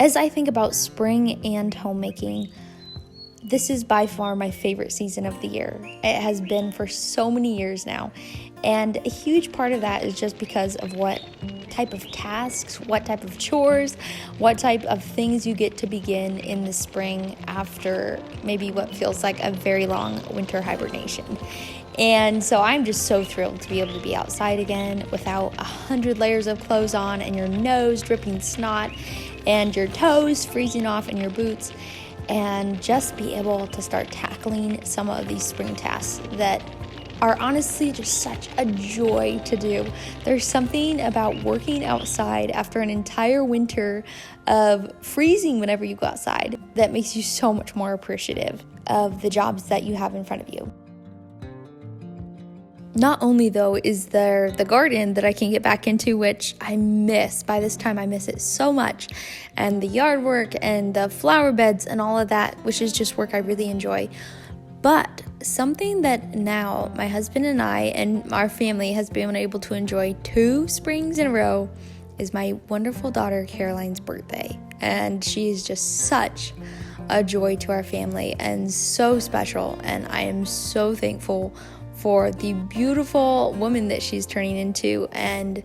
As I think about spring and homemaking, this is by far my favorite season of the year. It has been for so many years now. And a huge part of that is just because of what type of tasks, what type of chores, what type of things you get to begin in the spring after maybe what feels like a very long winter hibernation. And so I'm just so thrilled to be able to be outside again without 100 layers of clothes on and your nose dripping snot and your toes freezing off in your boots, and just be able to start tackling some of these spring tasks that are honestly just such a joy to do. There's something about working outside after an entire winter of freezing whenever you go outside that makes you so much more appreciative of the jobs that you have in front of you. Not only, though, is there the garden that I can get back into, which I miss. By this time, I miss it so much. And the yard work and the flower beds and all of that, which is just work I really enjoy. But something that now my husband and I and our family has been able to enjoy 2 springs in a row is my wonderful daughter Caroline's birthday. And she is just such a joy to our family and so special. And I am so thankful for the beautiful woman that she's turning into and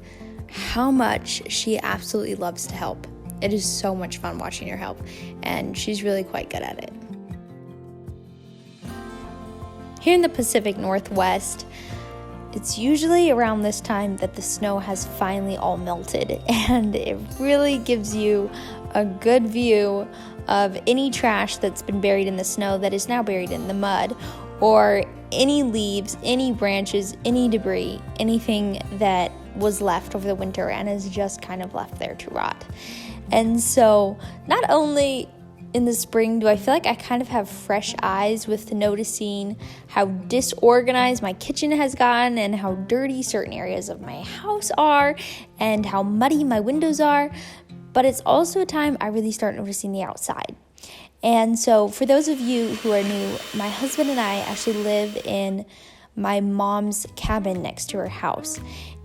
how much she absolutely loves to help. It is so much fun watching her help, and she's really quite good at it. Here in the Pacific Northwest, it's usually around this time that the snow has finally all melted, and it really gives you a good view of any trash that's been buried in the snow that is now buried in the mud, or any leaves, any branches, any debris, anything that was left over the winter and is just kind of left there to rot. And so not only in the spring do I feel like I kind of have fresh eyes with noticing how disorganized my kitchen has gotten and how dirty certain areas of my house are and how muddy my windows are, but it's also a time I really start noticing the outside. And so for those of you who are new, my husband and I actually live in my mom's cabin next to her house.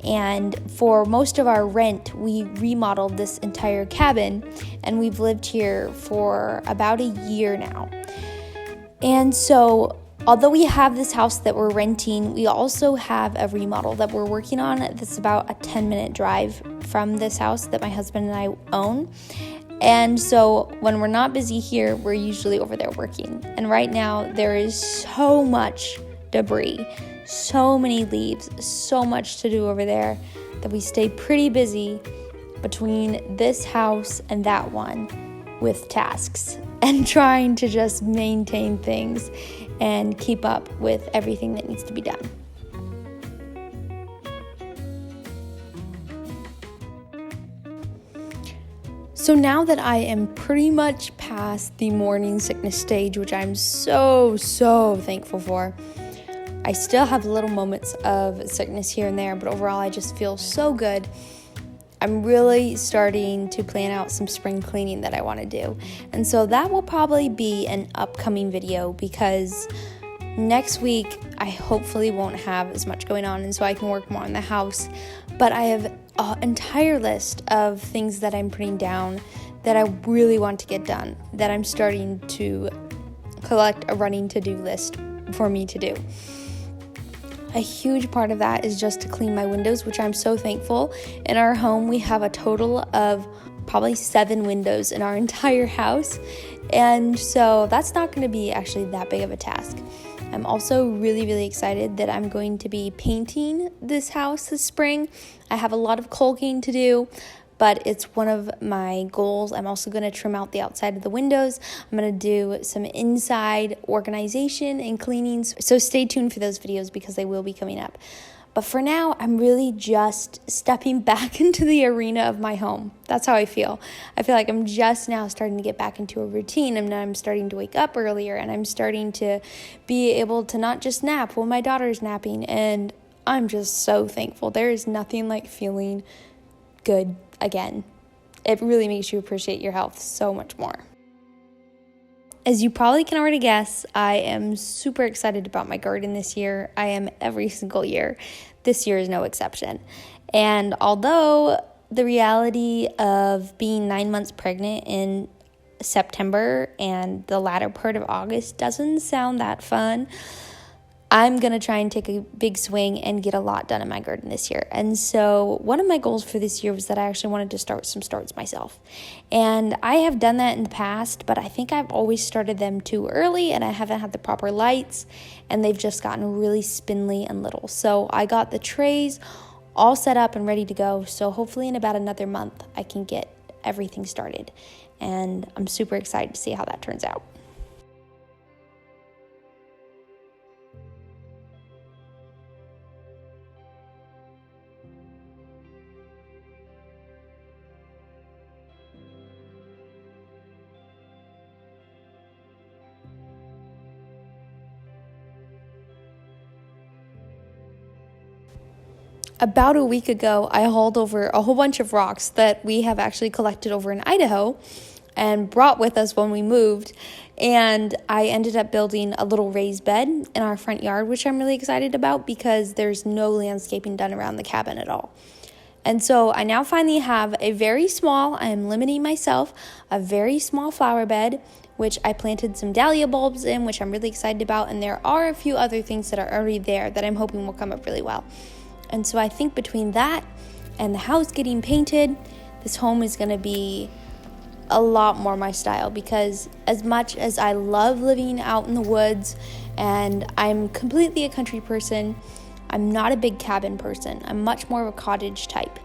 And for most of our rent, we remodeled this entire cabin, and we've lived here for about a year now. And so although we have this house that we're renting, we also have a remodel that we're working on that's about a 10-minute drive from this house that my husband and I own. And so when we're not busy here, we're usually over there working. And right now there is so much debris, so many leaves, so much to do over there that we stay pretty busy between this house and that one with tasks and trying to just maintain things and keep up with everything that needs to be done. So now that I am pretty much past the morning sickness stage, which I'm so thankful for, I still have little moments of sickness here and there, but overall I just feel so good. I'm really starting to plan out some spring cleaning that I want to do. And so that will probably be an upcoming video because next week I hopefully won't have as much going on, and so I can work more on the house. But I have an entire list of things that I'm putting down that I really want to get done, that I'm starting to collect a running to-do list for me to do. A huge part of that is just to clean my windows, which I'm so thankful. In our home, we have a total of probably 7 windows in our entire house, and so that's not going to be actually that big of a task. I'm also really excited that I'm going to be painting this house this spring. I have a lot of caulking to do, but it's one of my goals. I'm also going to trim out the outside of the windows. I'm going to do some inside organization and cleanings. So stay tuned for those videos because they will be coming up. But for now, I'm really just stepping back into the arena of my home. That's how I feel. I feel like I'm just now starting to get back into a routine, and I'm starting to wake up earlier, and I'm starting to be able to not just nap while my daughter's napping, and I'm just so thankful. There is nothing like feeling good again. It really makes you appreciate your health so much more. As you probably can already guess, I am super excited about my garden this year. I am every single year. This year is no exception. And although the reality of being 9 months pregnant in September and the latter part of August doesn't sound that fun. I'm going to try and take a big swing and get a lot done in my garden this year. And so one of my goals for this year was that I actually wanted to start some starts myself. And I have done that in the past, but I think I've always started them too early and I haven't had the proper lights and they've just gotten really spindly and little. So I got the trays all set up and ready to go. So hopefully in about another month, I can get everything started. And I'm super excited to see how that turns out. About a week ago, I hauled over a whole bunch of rocks that we have actually collected over in Idaho and brought with us when we moved. And I ended up building a little raised bed in our front yard, which I'm really excited about because there's no landscaping done around the cabin at all. And so I now finally have a very small, I am limiting myself, a very small flower bed, which I planted some dahlia bulbs in, which I'm really excited about. And there are a few other things that are already there that I'm hoping will come up really well. And so I think between that and the house getting painted, this home is going to be a lot more my style, because as much as I love living out in the woods and I'm completely a country person, I'm not a big cabin person. I'm much more of a cottage type.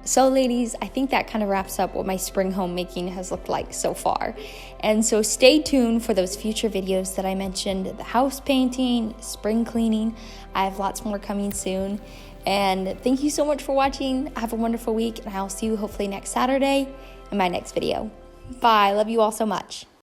So ladies, I think that kind of wraps up what my spring homemaking has looked like so far. And so stay tuned for those future videos that I mentioned, the house painting, spring cleaning. I have lots more coming soon. And thank you so much for watching. Have a wonderful week, and I'll see you hopefully next Saturday in my next video. Bye. Love you all so much.